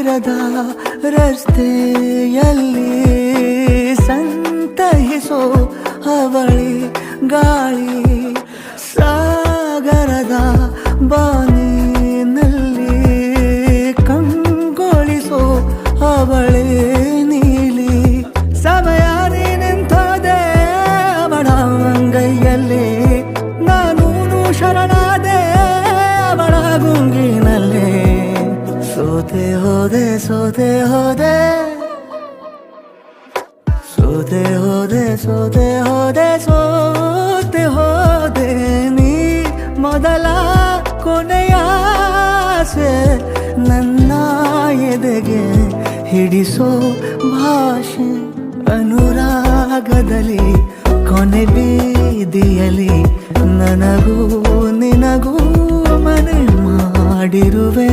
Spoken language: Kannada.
ದೂರದ ರಸ್ತೆಯಲ್ಲಿ ಸಂತಹಿಸೋ ಅವಳಿ ಗಾಳಿ ಸಾಗರದ ಬಾನಿನಲ್ಲಿ ಕಂಗೊಳಿಸೋ ಅವಳೆ ನೀಲಿ ಸಮಯ ನಿಂತೋದೆ ಅವಳ ಅಂಗೈಯಲ್ಲಿ ನಾನು ಶರಣಾದೆ ಅವಳ ಗುಂಗಿನಲ್ಲಿ ಸೋತೆ ಹೋದೆ ಸೋತೆ ಹೋದೆ ಸೋತೆ ಹೋದೆ ಸೋತೆ ಹೋದೆ ಸೋತೆ ಹೋದೆ ನೀ ಮೊದಲ ಕೊನೆಯ ಆಸೆ ನನ್ನ ಎದೆಗೆ ಹಿಡಿಸೋ ಭಾಷೆ ಅನುರಾಗದಲ್ಲಿ ಕೊನೆ ಬೀದಿಯಲ್ಲಿ ನನಗೂ ನಿನಗೂ ಮನೆ ಮಾಡಿರುವೆ.